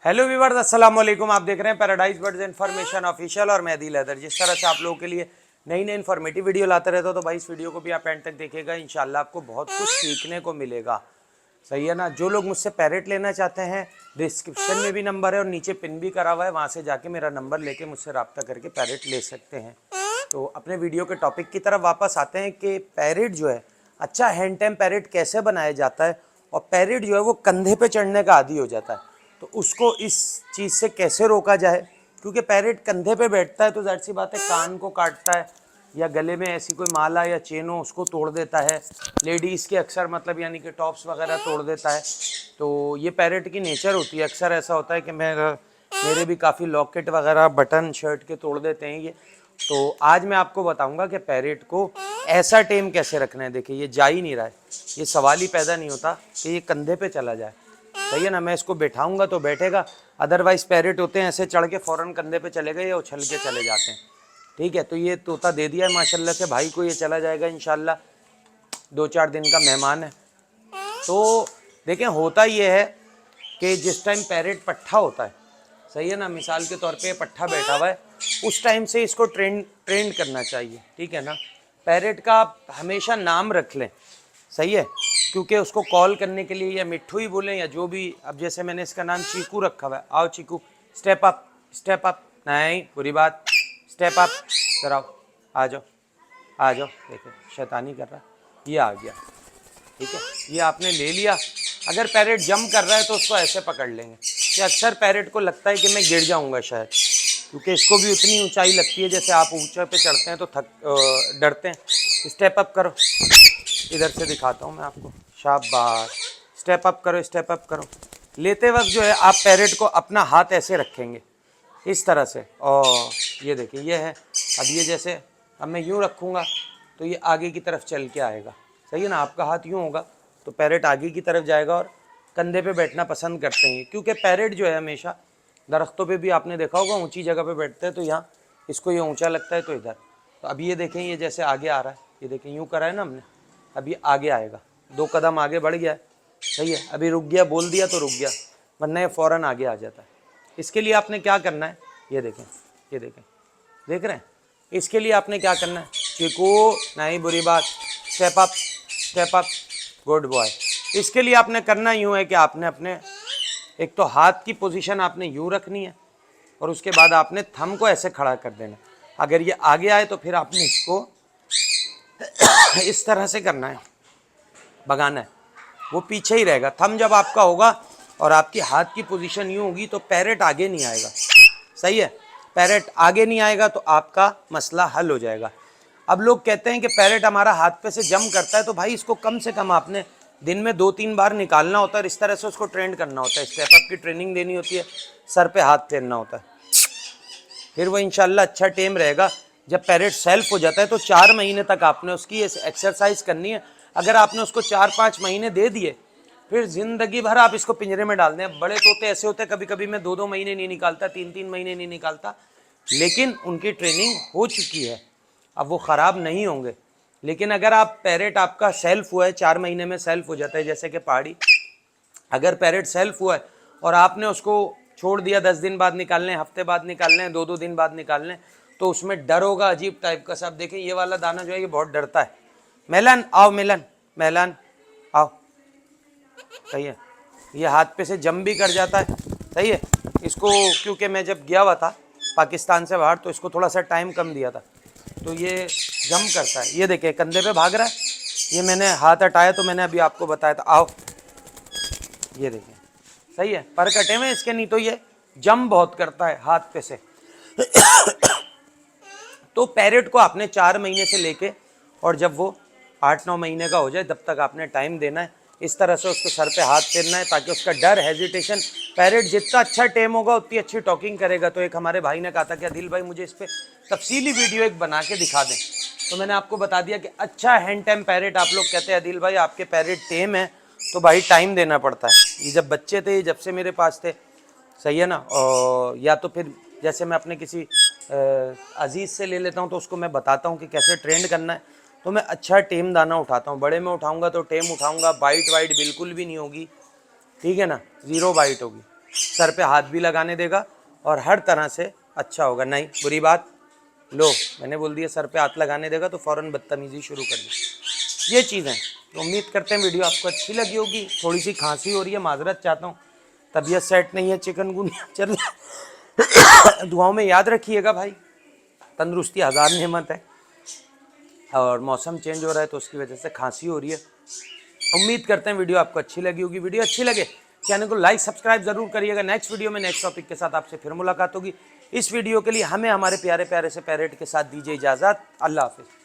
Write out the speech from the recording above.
Hello viewers, अस्सलाम वालेकुम। आप देख रहे हैं पैराडाइज बर्ड्स इन्फॉर्मेशन ऑफिशियल और मैं आदिल हैदर। जिस तरह से आप लोगों के लिए नई नई इन्फॉर्मेटिव वीडियो लाते रहता हूं, तो भाई इस वीडियो को भी आप एंड तक देखिएगा। इंशाल्लाह आपको बहुत कुछ सीखने को मिलेगा। सही है ना। जो लोग मुझसे पैरेट लेना चाहते हैं, डिस्क्रिप्शन में भी नंबर है और नीचे पिन भी करा हुआ है, वहाँ से जाके मेरा नंबर लेके मुझसे रब्ता करके पैरेट ले सकते हैं। तो अपने वीडियो के टॉपिक की तरफ वापस आते हैं कि पैरेट जो है, अच्छा हैंड टाइम पैरेट कैसे बनाया जाता है, और पैरेट जो है वो कंधे पे चढ़ने का आदी हो जाता है, तो उसको इस चीज़ से कैसे रोका जाए। क्योंकि पैरेट कंधे पे बैठता है तो जाहिर सी बात है कान को काटता है, या गले में ऐसी कोई माला या चेन हो उसको तोड़ देता है। लेडीज़ के अक्सर मतलब यानी कि टॉप्स वगैरह तोड़ देता है। तो ये पैरेट की नेचर होती है। अक्सर ऐसा होता है कि मेरे भी काफ़ी लॉकेट वगैरह बटन शर्ट के तोड़ देते हैं ये। तो आज मैं आपको बताऊंगा कि पैरेट को ऐसा टेम कैसे रखना है। देखिए ये जा ही नहीं रहा है, ये सवाल ही पैदा नहीं होता कि ये कंधे पे चला जाए। सही है ना। मैं इसको बैठाऊंगा तो बैठेगा, अदरवाइज पैरेट होते हैं ऐसे चढ़ के फ़ौरन कंधे पे चले गए या उछल के चले जाते हैं। ठीक है, तो ये तोता दे दिया है माशाल्लाह से भाई को, ये चला जाएगा इंशाल्लाह। 2-4 दिन का मेहमान है। तो देखें होता ये है कि जिस टाइम पैरेट पट्ठा होता है, सही है ना, मिसाल के तौर पे पट्ठा बैठा हुआ है, उस टाइम से इसको ट्रेंड करना चाहिए। ठीक है ना। पैरेट का आप हमेशा नाम रख लें, सही है, क्योंकि उसको कॉल करने के लिए या मिट्ठू ही बोलें या जो भी। अब जैसे मैंने इसका नाम चीकू रखा हुआ है, आओ चीकू, स्टेप अप, स्टेप अप, नहीं बुरी बात, स्टेप अप, इधर आओ, आ जाओ, आ जाओ। देखो शैतानी कर रहा, ये आ गया। ठीक है, ये आपने ले लिया। अगर पैरेट जंप कर रहा है तो उसको ऐसे पकड़ लेंगे कि अक्सर पैरेट को लगता है कि मैं गिर जाऊंगा शायद, क्योंकि इसको भी उतनी ऊंचाई लगती है जैसे आप ऊंचे पे चढ़ते हैं तो डरते हैं। स्टेप अप करो, इधर से दिखाता हूँ मैं आपको, शाबाश, स्टेप अप करो, स्टेप अप करो। लेते वक्त जो है आप पैरेट को अपना हाथ ऐसे रखेंगे इस तरह से, और ये देखिए ये है। अब ये जैसे अब मैं यूँ रखूँगा तो ये आगे की तरफ चल के आएगा। सही है ना। आपका हाथ यूँ होगा तो पैरेट आगे की तरफ जाएगा, और कंधे पे बैठना पसंद करते हैं क्योंकि पैरेट जो है हमेशा दरख्तों पे भी आपने देखा होगा ऊंची जगह पे बैठते हैं, तो यहाँ इसको ये ऊंचा लगता है तो इधर। तो अब ये देखें, ये जैसे आगे आ रहा है, ये देखें यूँ करा है ना हमने, अब ये आगे आएगा, 2 कदम आगे बढ़ गया है। सही है, अभी रुक गया, बोल दिया तो रुक गया, वरना ये फ़ौरन आगे आ जाता है। इसके लिए आपने क्या करना है, ये देखें, ये देखें, देख रहे हैं। इसके लिए आपने क्या करना है, चीकू, नहीं बुरी बात, step up, step up, good boy. इसके लिए आपने करना यूँ है कि आपने अपने एक तो हाथ की पोजीशन आपने यूँ रखनी है, और उसके बाद आपने थंब को ऐसे खड़ा कर देना। अगर ये आगे आए तो फिर आपने इसको इस तरह से करना है, भगाना है, वो पीछे ही रहेगा। थंब जब आपका होगा और आपकी हाथ की पोजीशन यूँ होगी तो पैरेट आगे नहीं आएगा। सही है, पैरेट आगे नहीं आएगा तो आपका मसला हल हो जाएगा। अब लोग कहते हैं कि पैरेट हमारा हाथ पे से जंप करता है, तो भाई इसको कम से कम आपने दिन में 2-3 बार निकालना होता है, इस तरह से उसको ट्रेंड करना होता है। स्टेप अप की ट्रेनिंग देनी होती है, सर पे हाथ फेरना होता है, फिर वो इंशाल्लाह अच्छा टेम रहेगा। जब पैरेट सेल्फ हो जाता है तो 4 महीने तक आपने उसकी एक्सरसाइज करनी है। अगर आपने उसको 4-5 महीने दे दिए, फिर ज़िंदगी भर आप इसको पिंजरे में डाल दें। बड़े तोते ऐसे होते हैं, कभी कभी मैं 2-2 महीने नहीं निकालता, 3-3 महीने नहीं निकालता, लेकिन उनकी ट्रेनिंग हो चुकी है, अब वो ख़राब नहीं होंगे। लेकिन अगर आप पैरेट आपका सेल्फ हुआ है, 4 महीने में सेल्फ हो जाता है, जैसे कि पहाड़ी, अगर पैरेट सेल्फ हुआ है और आपने उसको छोड़ दिया, 10 दिन बाद निकाल लें, हफ्ते बाद निकाल लें, 2-2 दिन बाद निकाल लें, तो उसमें डर होगा अजीब टाइप का। सब देखें, ये वाला दाना जो है ये बहुत डरता है। मेलन आओ, मेलन, मेलन आओ। सही है, ये हाथ पे से जंप भी कर जाता है। सही है, इसको क्योंकि मैं जब गया हुआ था पाकिस्तान से बाहर तो इसको थोड़ा सा टाइम कम दिया था, तो ये जंप करता है। ये देखें कंधे पे भाग रहा है, ये मैंने हाथ हटाया तो मैंने अभी आपको बताया था, आओ, ये देखें। सही है, पर कटे में इसके, नहीं तो ये जंप बहुत करता है हाथ पे से। तो पैरेट को आपने 4 महीने से लेके और जब वो 8-9 महीने का हो जाए तब तक आपने टाइम देना है। इस तरह से उसको सर पे हाथ फेरना है ताकि उसका डर, हेजिटेशन, पैरेट जितना अच्छा टेम होगा उतनी अच्छी टॉकिंग करेगा। तो एक हमारे भाई ने कहा था कि आदिल भाई मुझे इस पर तफसीली वीडियो एक बना के दिखा दें, तो मैंने आपको बता दिया कि अच्छा हैंड टाइम पैरेट, आप लोग कहते हैं आदिल भाई आपके पैरेट टेम है, तो भाई टाइम देना पड़ता है। ये जब बच्चे थे, जब से मेरे पास थे, सही है ना, और या तो फिर जैसे मैं अपने किसी अजीज़ से ले लेता हूँ तो उसको मैं बताता हूँ कि कैसे ट्रेंड करना है, तो मैं अच्छा टेम दाना उठाता हूँ। बड़े में उठाऊँगा तो टेम उठाऊँगा, बाइट वाइट बिल्कुल भी नहीं होगी, ठीक है ना, 0 बाइट होगी। सर पे हाथ भी लगाने देगा और हर तरह से अच्छा होगा। नहीं बुरी बात, लो मैंने बोल दिया सर पे हाथ लगाने देगा तो फ़ौरन बदतमीज़ी शुरू कर दी। ये चीज़ें तो उम्मीद करते हैं वीडियो आपको अच्छी लगी होगी। थोड़ी सी खांसी हो रही है, माजरत चाहता हूँ, तबीयत सेट नहीं है, चिकनगुनिया चल रहा। दुआओं में याद रखिएगा भाई, तंदुरुस्ती हज़ार नेमत है और मौसम चेंज हो रहा है तो उसकी वजह से खांसी हो रही है। उम्मीद करते हैं वीडियो आपको अच्छी लगी होगी। वीडियो अच्छी लगे चैनल को लाइक सब्सक्राइब जरूर करिएगा। नेक्स्ट वीडियो में नेक्स्ट टॉपिक के साथ आपसे फिर मुलाकात होगी। इस वीडियो के लिए हमें हमारे प्यारे प्यारे से पैरेट के साथ दीजिए इजाज़त। अल्लाह हाफिज़।